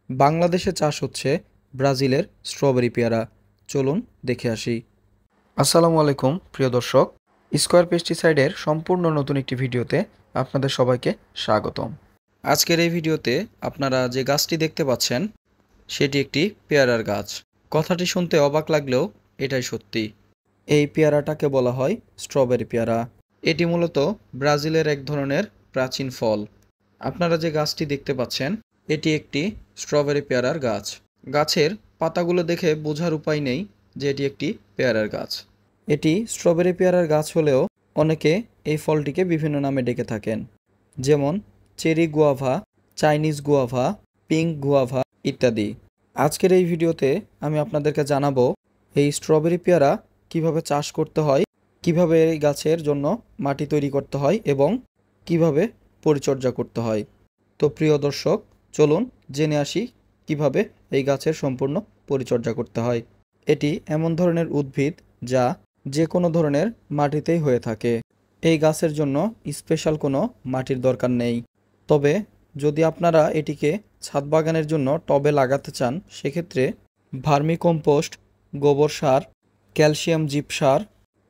বাংলাদেশে চাষ হচ্ছে ব্রাজিলের স্ট্রবেরি পেয়ারা। চলুন দেখে আসি। আসসালামু আলাইকুম প্রিয় দর্শক, স্কয়ার পেস্টিসাইডের সম্পূর্ণ নতুন একটি ভিডিওতে আপনাদের সবাইকে স্বাগতম। আজকের এই ভিডিওতে আপনারা যে গাছটি দেখতে পাচ্ছেন সেটি একটি পেয়ারার গাছ। কথাটি শুনতে অবাক লাগলেও এটাই সত্যি। এই পেয়ারাটাকে বলা হয় স্ট্রবেরি পেয়ারা। এটি মূলত ব্রাজিলের এক ধরনের প্রাচীন ফল। আপনারা যে গাছটি দেখতে পাচ্ছেন এটি একটি স্ট্রবেরি পেয়ারার গাছ। গাছের পাতাগুলো দেখে বোঝার উপায় নেই যে এটি একটি পেয়ারার গাছ। এটি স্ট্রবেরি পেয়ারার গাছ হলেও অনেকে এই ফলটিকে বিভিন্ন নামে ডেকে থাকেন, যেমন cherry guava, Chinese guava, pink guava ইত্যাদি। আজকের এই ভিডিওতে আমি আপনাদেরকে জানাবো এই স্ট্রবেরি পেয়ারা কিভাবে চাষ করতে হয়, কিভাবে এই গাছের জন্য মাটি তৈরি করতে হয় এবং কিভাবে পরিচর্যা করতে হয়। তো প্রিয় দর্শক, চলুন জেনে আসি কিভাবে এই গাছের সম্পূর্ণ পরিচর্যা করতে হয়। এটি এমন ধরনের উদ্ভিদ যা যে কোনো ধরনের মাটিতেই হয়ে থাকে। এই গাছের জন্য স্পেশাল কোনো মাটির দরকার নেই। তবে যদি আপনারা এটিকে ছাদ বাগানের জন্য টবে লাগাতে চান, সেক্ষেত্রে ভার্মি কম্পোস্ট, গোবর সার, ক্যালসিয়াম জিপসার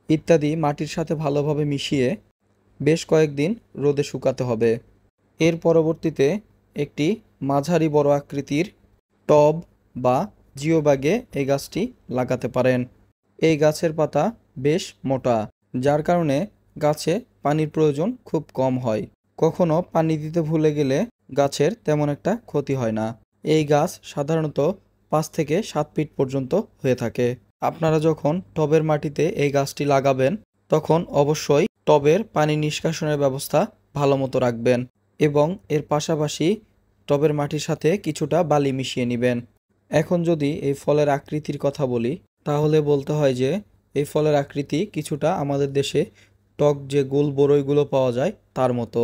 ইত্যাদি মাটির সাথে ভালোভাবে মিশিয়ে বেশ কয়েকদিন রোদে শুকাতে হবে। এর পরবর্তীতে একটি মাঝারি বড় আকৃতির টব বা জিও ব্যাগে এই গাছটি লাগাতে পারেন। এই গাছের পাতা বেশ মোটা, যার কারণে গাছে পানির প্রয়োজন খুব কম হয়। কখনো পানি দিতে ভুলে গেলে গাছের তেমন একটা ক্ষতি হয় না। এই গাছ সাধারণত 5 থেকে 7 ফিট পর্যন্ত হয়ে থাকে। আপনারা যখন টবের মাটিতে এই গাছটি লাগাবেন তখন অবশ্যই টবের পানি নিষ্কাশনের ব্যবস্থা ভালো মতো রাখবেন এবং এর পাশাপাশি টবের মাটির সাথে কিছুটা বালি মিশিয়ে নেবেন। এখন যদি এই ফলের আকৃতির কথা বলি, তাহলে বলতে হয় যে এই ফলের আকৃতি কিছুটা আমাদের দেশে টক যে গোল বরইগুলো পাওয়া যায় তার মতো।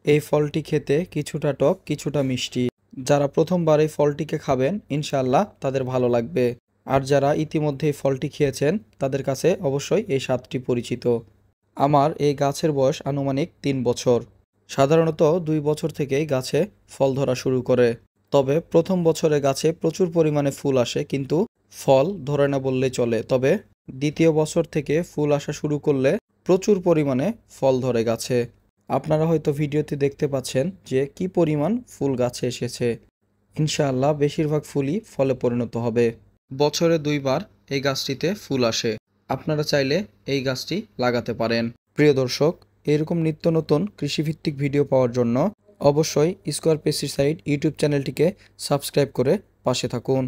এই ফলটি খেতে কিছুটা টক কিছুটা মিষ্টি। যারা প্রথমবার এই ফলটিকে খাবেন ইনশাআল্লাহ তাদের ভালো লাগবে, আর যারা ইতিমধ্যে এই ফলটি খেয়েছেন তাদের কাছে অবশ্যই এই স্বাদটি পরিচিত। আমার এই গাছের বয়স আনুমানিক 3 বছর। সাধারণত 2 বছর থেকেই গাছে ফল ধরা শুরু করে। তবে প্রথম বছরে গাছে প্রচুর পরিমাণে ফুল আসে, কিন্তু ফল ধরে না বললেই চলে। তবে দ্বিতীয় বছর থেকে ফুল আসা শুরু করলে প্রচুর পরিমাণে ফল ধরে গাছে। আপনারা হয়তো ভিডিওতে দেখতে পাচ্ছেন যে কি পরিমাণ ফুল গাছে এসেছে। ইনশাআল্লাহ বেশিরভাগ ফুলই ফলে পরিণত হবে। বছরে 2 বার এই গাছটিতে ফুল আসে। আপনারা চাইলে এই গাছটি লাগাতে পারেন। প্রিয় দর্শক, এরকম নিত্য নতুন কৃষিভিত্তিক ভিডিও পাওয়ার জন্য অবশ্যই স্কয়ার পেস্টিসাইড ইউটিউব চ্যানেলটিকে সাবস্ক্রাইব করে পাশে থাকুন।